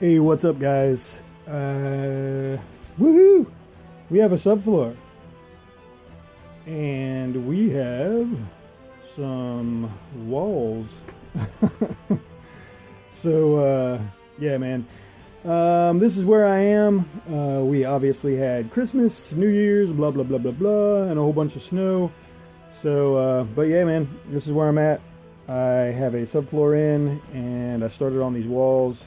Hey, what's up, guys? Woohoo! We have a subfloor, and we have some walls. So, yeah, man. This is where I am. We obviously had Christmas, New Year's, blah, blah, blah, blah, blah, and a whole bunch of snow. So, but yeah, man, this is where I'm at. I have a subfloor in, and I started on these walls,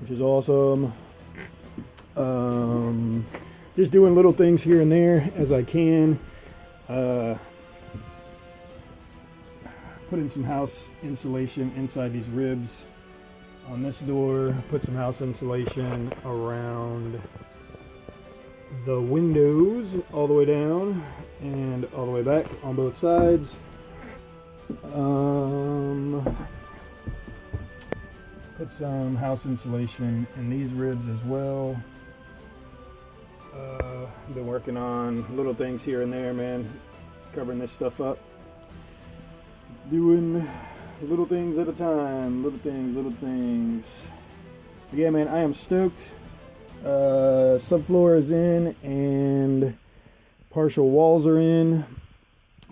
which is awesome. Just doing little things here and there as I can. Putting some house insulation inside these ribs on this door. Put some house insulation around the windows all the way down and all the way back on both sides. Put some house insulation in these ribs as well. Been working on little things here and there, man. Covering this stuff up. Doing little things at a time. Little things. But yeah, man, I am stoked. Subfloor is in and partial walls are in.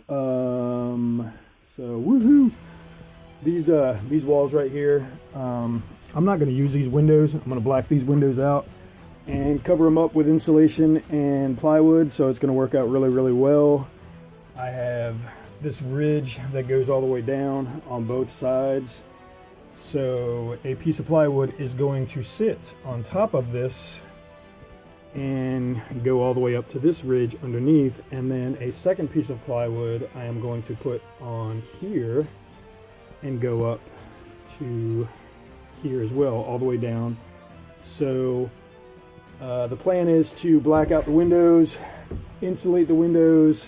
So woohoo! These walls right here. I'm not going to use these windows. I'm going to black these windows out and cover them up with insulation and plywood, so it's going to work out really, really well. I have this ridge that goes all the way down on both sides, so a piece of plywood is going to sit on top of this and go all the way up to this ridge underneath, and then a second piece of plywood I am going to put on here and go up to here as well, all the way down. So the plan is to black out the windows, insulate the windows,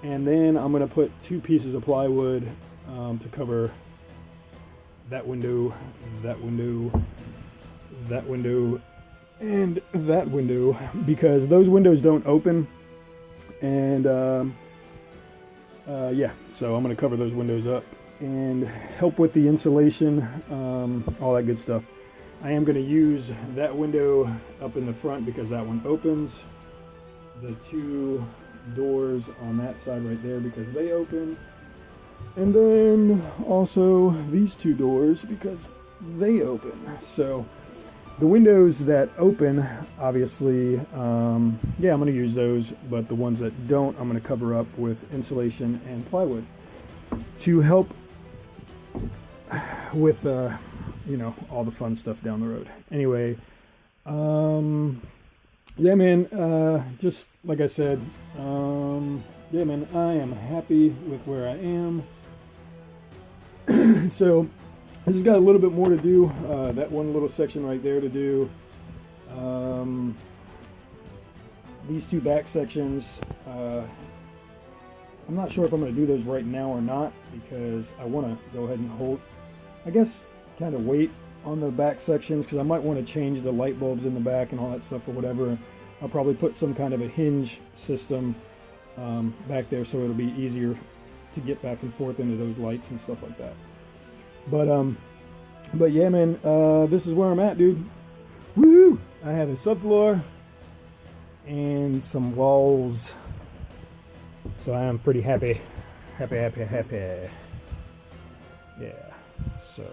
and then I'm going to put two pieces of plywood to cover that window, that window, that window, and that window, because those windows don't open. And yeah, so I'm going to cover those windows up and help with the insulation, all that good stuff. I am going to use that window up in the front because that one opens. The two doors on that side right there because they open. And then also these two doors because they open. So the windows that open, obviously, yeah, I'm going to use those. But the ones that don't, I'm going to cover up with insulation and plywood to help with you know, all the fun stuff down the road. Anyway, yeah, man, just like I said, yeah, man, I am happy with where I am. So I just got a little bit more to do. That one little section right there to do. These two back sections, I'm not sure if I'm going to do those right now or not, because I want to go ahead and hold, I guess, kind of wait on the back sections, because I might want to change the light bulbs in the back and all that stuff or whatever. I'll probably put some kind of a hinge system back there so it'll be easier to get back and forth into those lights and stuff like that. But yeah, man, this is where I'm at, dude. Woo! I have a subfloor and some walls, so I am pretty happy. Happy. Yeah. So.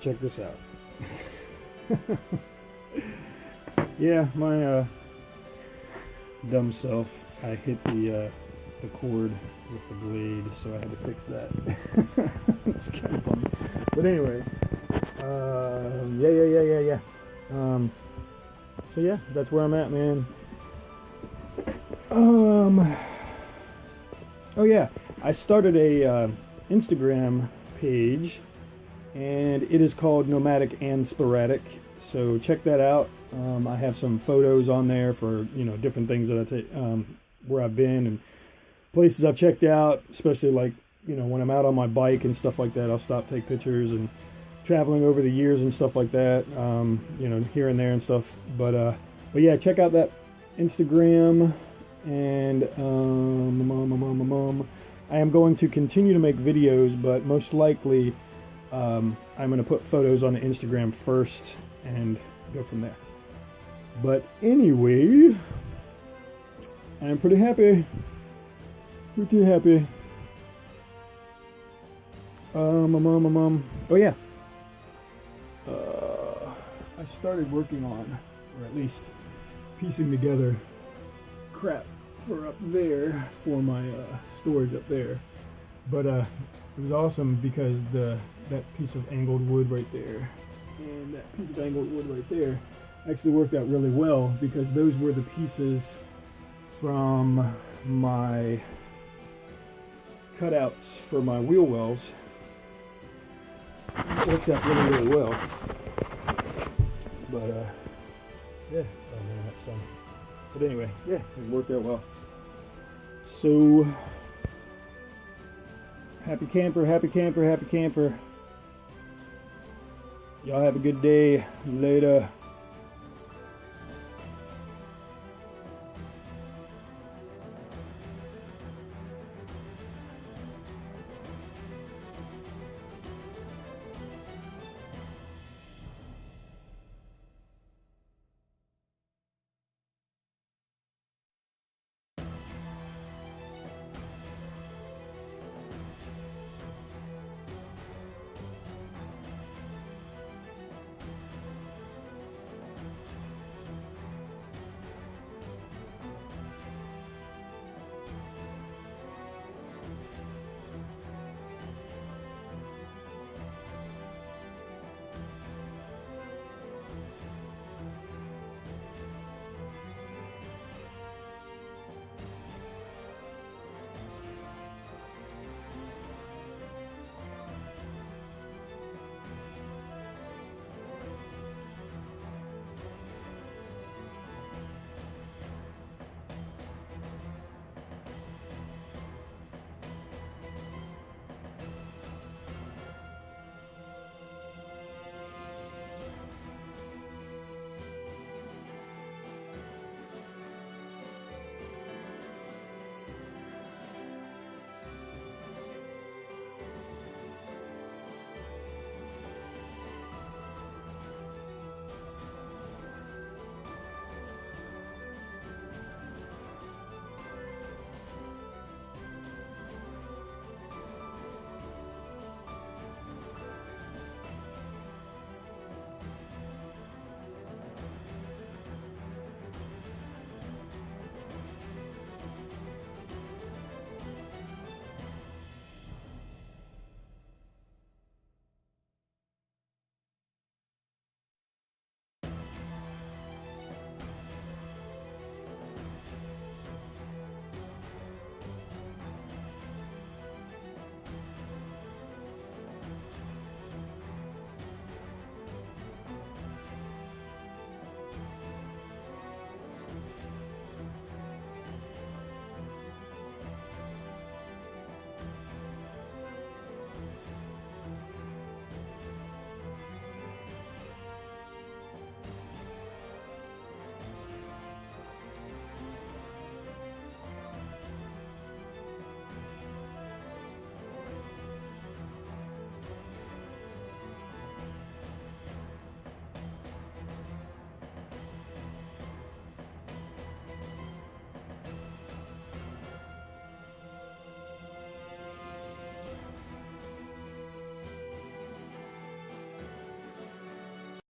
Check this out. Yeah, my dumb self, I hit the cord with the blade, so I had to fix that. It's kind of funny, but anyway, yeah. So yeah, that's where I'm at, man. Oh yeah, I started a Instagram page, and it is called Nomadicandsporadic. So check that out. I have some photos on there for, you know, different things that I take, where I've been and places I've checked out, especially like, you know, when I'm out on my bike and stuff like that. I'll stop, take pictures, and traveling over the years and stuff like that, you know, here and there and stuff. But yeah, check out that Instagram, and I am going to continue to make videos, but most likely I'm going to put photos on the Instagram first and go from there. But anyway, I'm pretty happy. Pretty happy. Oh yeah. I started working on, or at least piecing together crap for up there for my storage up there. But it was awesome because that piece of angled wood right there and that piece of angled wood right there actually worked out really well, because those were the pieces from my cutouts for my wheel wells. It worked out really, really well. But yeah, oh man, that's fun. But anyway, yeah, it worked out well. So happy camper, happy camper, happy camper. Y'all have a good day. Later.